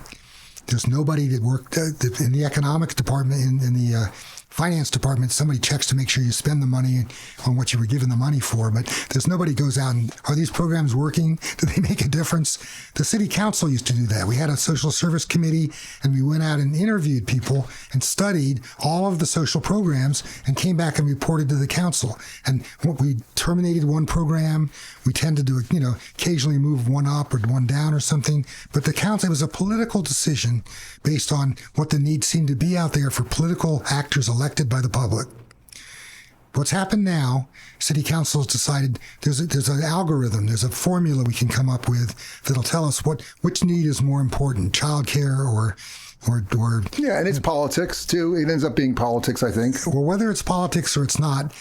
There's nobody that worked in the economic department, in the finance department. Somebody checks to make sure you spend the money on what you were given the money for, but there's nobody goes out and, are these programs working? Do they make a difference? The city council used to do that. We had a social service committee, and we went out and interviewed people and studied all of the social programs and came back and reported to the council. And we terminated one program. We tended to, occasionally move one up or one down or something. But the council, it was a political decision based on what the needs seemed to be out there for political actors elected by the public. What's happened now, city council has decided there's an algorithm, there's a formula we can come up with that'll tell us which need is more important, childcare or yeah, and it's politics too. It ends up being politics, I think. Well, whether it's politics or it's not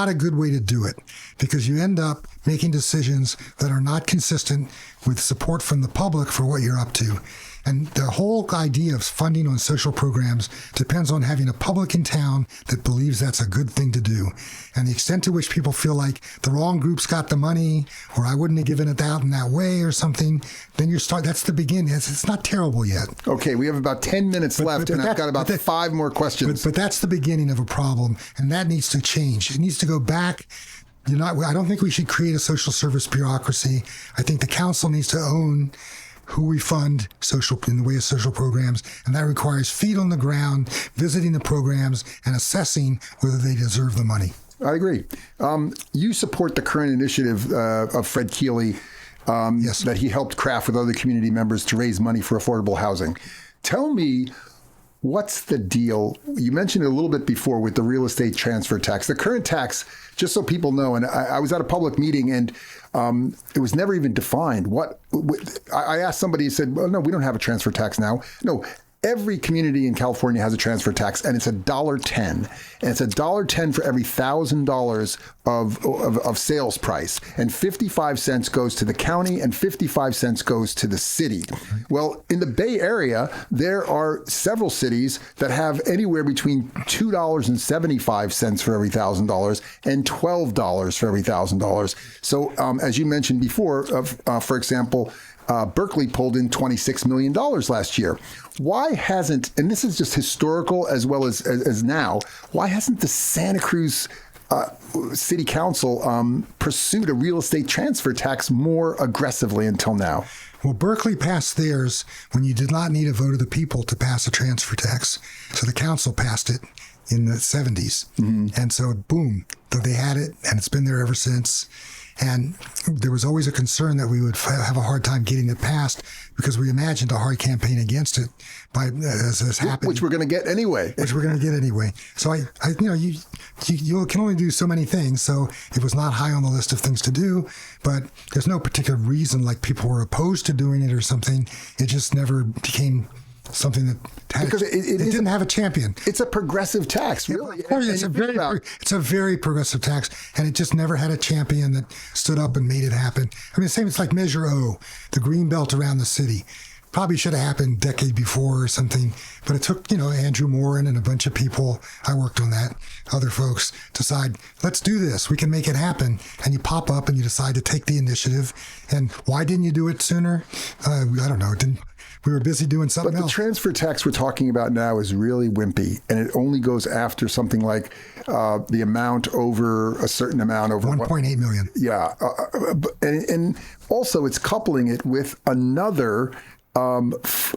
a good way to do it, because you end up making decisions that are not consistent with support from the public for what you're up to. And the whole idea of funding on social programs depends on having a public in town that believes that's a good thing to do. And the extent to which people feel like the wrong group's got the money, or I wouldn't have given it out in that way or something, then that's the beginning. It's not terrible yet. Okay, we have about 10 minutes left, and I've got about 5 more questions. But that's the beginning of a problem, and that needs to change. It needs to go back. I don't think we should create a social service bureaucracy. I think the council needs to own who we fund in the way of social programs, and that requires feet on the ground, visiting the programs, and assessing whether they deserve the money. I agree. You support the current initiative of Fred Keeley yes, that he helped craft with other community members to raise money for affordable housing. Tell me, what's the deal? You mentioned it a little bit before with the real estate transfer tax. The current tax, just so people know, and I was at a public meeting, and it was never even defined. I asked somebody, he said, well, no, we don't have a transfer tax now. No, every community in California has a transfer tax, and it's $1.10. And it's $1.10 for every $1,000 of sales price. And 55 cents goes to the county, and 55 cents goes to the city. Well, in the Bay Area, there are several cities that have anywhere between $2.75 for every $1,000 and $12 for every $1,000. So as you mentioned before, for example, Berkeley pulled in $26 million last year. Why hasn't, and this is just historical as well as now, why hasn't the Santa Cruz City Council pursued a real estate transfer tax more aggressively until now? Well, Berkeley passed theirs when you did not need a vote of the people to pass a transfer tax. So the council passed it in the 70s. Mm-hmm. And so, boom, they had it, and it's been there ever since. And there was always a concern that we would have a hard time getting it passed because we imagined a hard campaign against it as happened. Which we're going to get anyway. So you can only do so many things. So it was not high on the list of things to do, but there's no particular reason like people were opposed to doing it or something. It just never became something that it didn't have a champion. It's a progressive tax, really. Of course, it's a very progressive tax, and it just never had a champion that stood up and made it happen. I mean, it's like Measure O, the green belt around the city. Probably should have happened a decade before or something, but it took, Andrew Morin and a bunch of people, I worked on that, other folks, decide, let's do this, we can make it happen. And you pop up and you decide to take the initiative. And why didn't you do it sooner? I don't know. we were busy doing something But the else. transfer tax we're talking about now is really wimpy, and it only goes after something like the amount over a certain amount over 1.8 million. Yeah, and also it's coupling it with another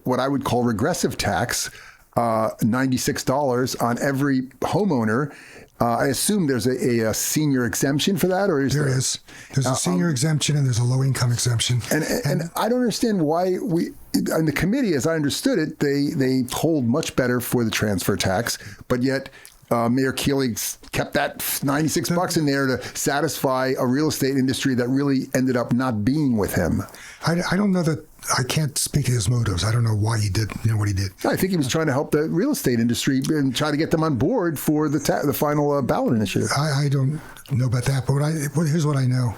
what I would call regressive tax, $96 on every homeowner. I assume there's a senior exemption for that, or is There is. There's a senior exemption and there's a low income exemption. And I don't understand why on the committee, as I understood it, they hold much better for the transfer tax, but yet Mayor Keeley kept that $96 in there to satisfy a real estate industry that really ended up not being with him. I don't know that. I can't speak to his motives. I don't know why he did what he did. I think he was trying to help the real estate industry and try to get them on board for the final ballot initiative. I don't know about that, but here's what I know.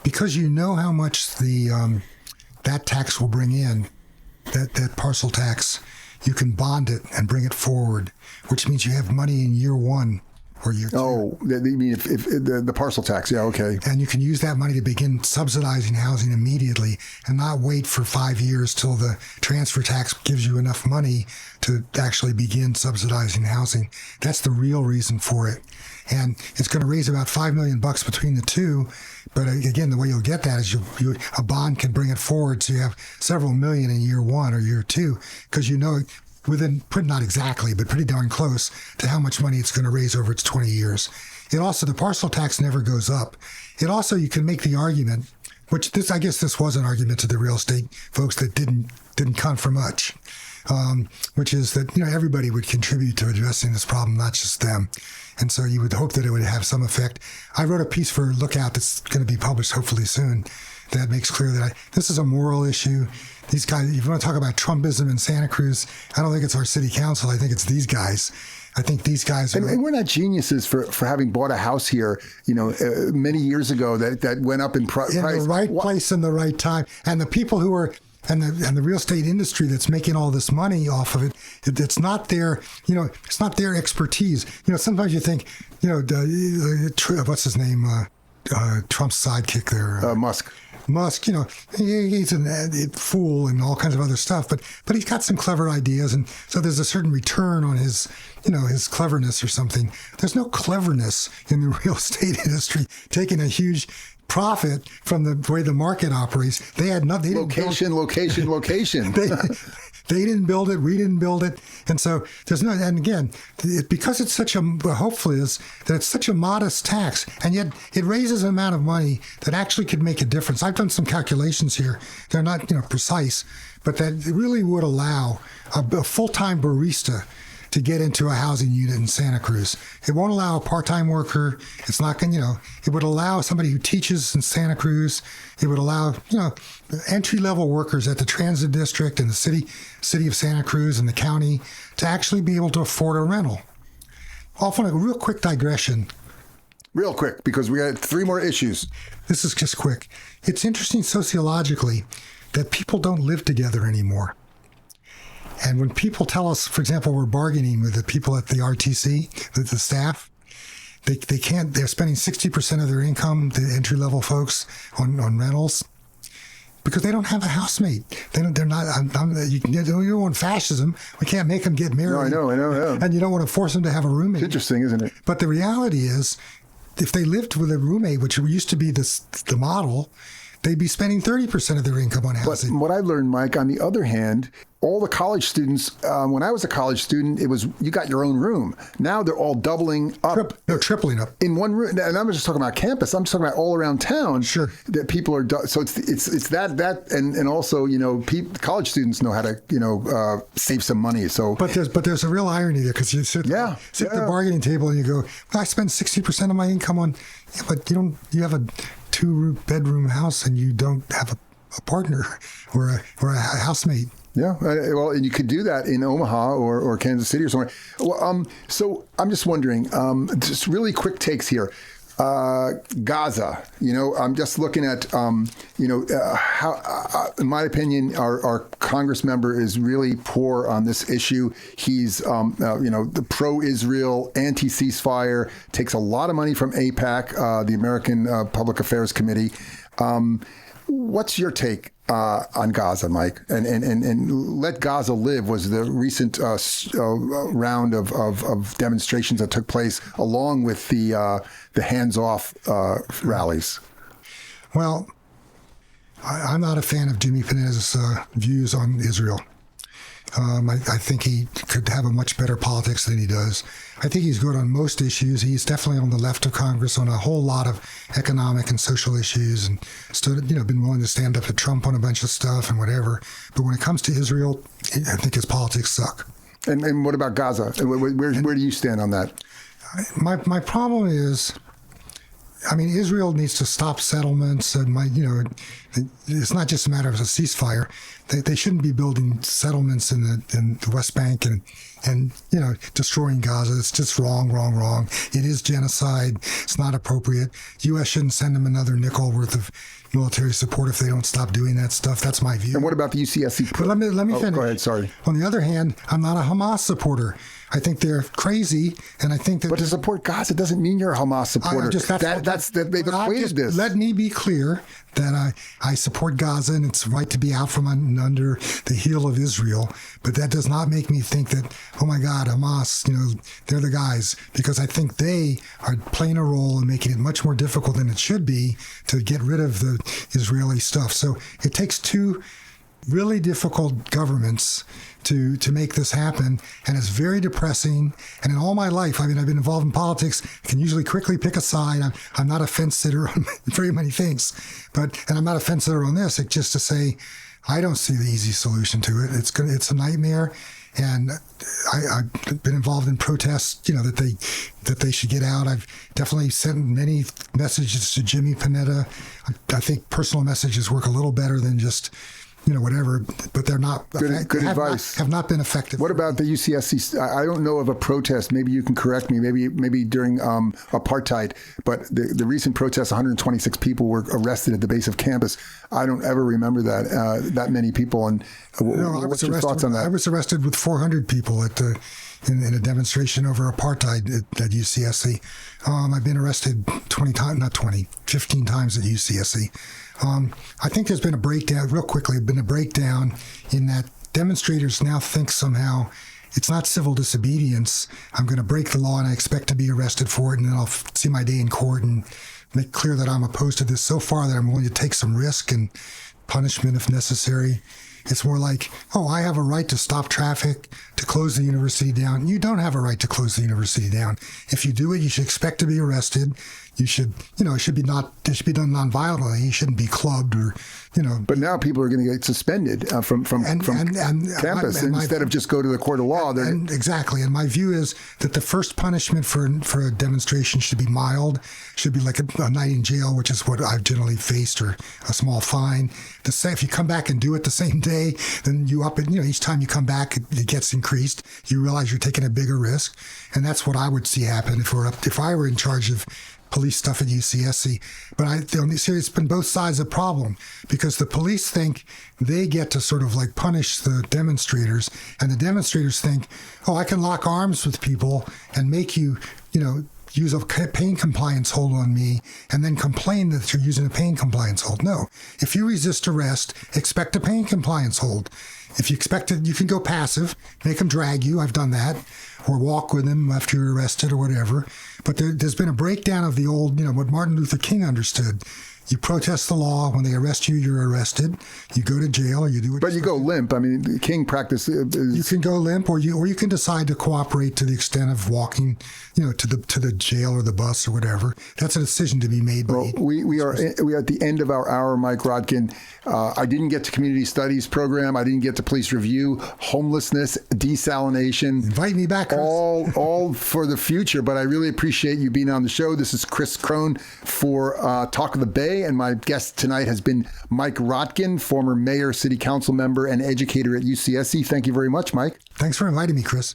Because you know how much that tax will bring in, that parcel tax, you can bond it and bring it forward, which means you have money in year one or year two. Oh, you mean if the parcel tax? Yeah, okay. And you can use that money to begin subsidizing housing immediately and not wait for 5 years till the transfer tax gives you enough money to actually begin subsidizing housing. That's the real reason for it. And it's going to raise about $5 million between the two. But again, the way you'll get that is a bond can bring it forward. So you have several million in year one or year two, because you know within, not exactly, but pretty darn close to how much money it's going to raise over its 20 years. It also, the parcel tax never goes up. It also, you can make the argument, which I guess this was an argument to the real estate folks that didn't come for much, which is that, everybody would contribute to addressing this problem, not just them. And so you would hope that it would have some effect. I wrote a piece for Lookout that's going to be published hopefully soon that makes clear that this is a moral issue. These guys, if you want to talk about Trumpism in Santa Cruz, I don't think it's our city council. I think it's these guys. I think these guys are... And we're not geniuses for having bought a house here, many years ago that went up in price. In the right place in the right time. And the people who are... And the real estate industry that's making all this money off of it, it's not their, it's not their expertise. Sometimes you think, what's his name? Trump's sidekick there. Musk. He's a fool and all kinds of other stuff, but he's got some clever ideas, and so there's a certain return on his, his cleverness or something. There's no cleverness in the real estate industry taking a huge profit from the way the market operates. They had nothing. Location. They didn't build it. We didn't build it. And so there's no, and again, because it's such a, hopefully is that it's such a modest tax, and yet it raises an amount of money that actually could make a difference. I've done some calculations here. They're not, precise, but that really would allow a full-time barista to get into a housing unit in Santa Cruz. It won't allow a part-time worker. It's not going to, it would allow somebody who teaches in Santa Cruz. It would allow, entry-level workers at the transit district and the city of Santa Cruz and the county to actually be able to afford a rental. Off on a real quick digression. Real quick, because we got 3 more issues. This is just quick. It's interesting sociologically that people don't live together anymore. And when people tell us, for example, we're bargaining with the people at the RTC, the staff, they can't, they're spending 60% of their income, the entry-level folks, on rentals because they don't have a housemate. They're not, you don't want fascism. We can't make them get married. No, I know. Yeah. And you don't want to force them to have a roommate. It's interesting, isn't it? But the reality is, if they lived with a roommate, which used to be the model, they'd be spending 30% of their income on housing. But what I learned, Mike, on the other hand, all the college students, when I was a college student, it was you got your own room. Now they're all doubling up. Tripling up. In one room. And I'm not just talking about campus. I'm just talking about all around town. Sure. That people are, so it's that, and also, college students know how to, save some money. So, But there's a real irony there because you sit at the bargaining table and you go, well, I spend 60% of my income on, but you have a 2-bedroom house and you don't have a partner or a housemate. Yeah, well, and you could do that in Omaha or Kansas City or somewhere. Well, so I'm just wondering, just really quick takes here. Gaza, I'm just looking at, how, in my opinion, our Congress member is really poor on this issue. He's, the pro-Israel, anti-ceasefire, takes a lot of money from AIPAC, the American Public Affairs Committee. What's your take on Gaza, Mike, and let Gaza live was the recent round of demonstrations that took place, along with the hands-off rallies. Well, I'm not a fan of Jimmy Panetta's views on Israel. I think he could have a much better politics than he does. I think he's good on most issues. He's definitely on the left of Congress on a whole lot of economic and social issues, and been willing to stand up to Trump on a bunch of stuff and whatever. But when it comes to Israel, I think his politics suck. And what about Gaza? Where do you stand on that? My problem is, Israel needs to stop settlements, and it's not just a matter of a ceasefire. They shouldn't be building settlements in the West Bank and destroying Gaza. It's just wrong. It is genocide. It's not appropriate. The U.S. shouldn't send them another nickel worth of military support if they don't stop doing that stuff. That's my view. And what about the UCSC? But let me finish. Go ahead. Sorry. On the other hand, I'm not a Hamas supporter. I think they're crazy, and I think that. But to support Gaza doesn't mean you're a Hamas supporter. They've equated this. Let me be clear that I support Gaza and its right to be out from under the heel of Israel. But that does not make me think that, oh my God, Hamas, they're the guys, because I think they are playing a role in making it much more difficult than it should be to get rid of the Israeli stuff. So it takes two really difficult governments to make this happen, and it's very depressing. And in all my life, I've been involved in politics. I can usually quickly pick a side. I'm not a fence sitter on very many things, and I'm not a fence sitter on this. It's just to say, I don't see the easy solution to it. It's a nightmare, and I've been involved in protests, that they should get out. I've definitely sent many messages to Jimmy Panetta. I think personal messages work a little better than just whatever, but they're not good advice. Have not been effective. What about the UCSC? I don't know of a protest. Maybe you can correct me. Maybe during apartheid, but the recent protest, 126 people were arrested at the base of campus. I don't ever remember that many people. And what's your thoughts on that? I was arrested with 400 people in a demonstration over apartheid at UCSC. I've been arrested 15 times at UCSC. I think there's been a breakdown, real quickly, in that demonstrators now think somehow it's not civil disobedience. I'm going to break the law and I expect to be arrested for it, and then I'll see my day in court and make clear that I'm opposed to this so far that I'm willing to take some risk and punishment if necessary. It's more like, I have a right to stop traffic, to close the university down. You don't have a right to close the university down. If you do it, you should expect to be arrested. You should, it should be done nonviolently. You shouldn't be clubbed or, But now people are going to get suspended from campus instead of just go to the court of law. Exactly. And my view is that the first punishment for a demonstration should be mild, should be like a night in jail, which is what I've generally faced, or a small fine. If you come back and do it the same day, then you up it. Each time you come back, it gets increased. You realize you're taking a bigger risk, and that's what I would see happen if I were in charge of police stuff at UCSC. But it's been both sides of the problem, because the police think they get to sort of like punish the demonstrators, and the demonstrators think, I can lock arms with people and make you, use a pain compliance hold on me and then complain that you're using a pain compliance hold. No. If you resist arrest, expect a pain compliance hold. If you expect it, you can go passive, make them drag you. I've done that. Or walk with them after you're arrested or whatever. But there's been a breakdown of the old, what Martin Luther King understood. You protest the law. When they arrest you, you're arrested. You go to jail, or you do what. But you go limp. The King practice is. You can go limp, or you can decide to cooperate to the extent of walking, to the jail or the bus or whatever. That's a decision to be made. Well, we are at the end of our hour, Mike Rotkin. I didn't get to community studies program. I didn't get to police review, homelessness, desalination. Invite me back, Chris. All for the future. But I really appreciate you being on the show. This is Chris Krohn for Talk of the Bay. And my guest tonight has been Mike Rotkin, former mayor, city council member, and educator at UCSC. Thank you very much, Mike. Thanks for inviting me, Chris.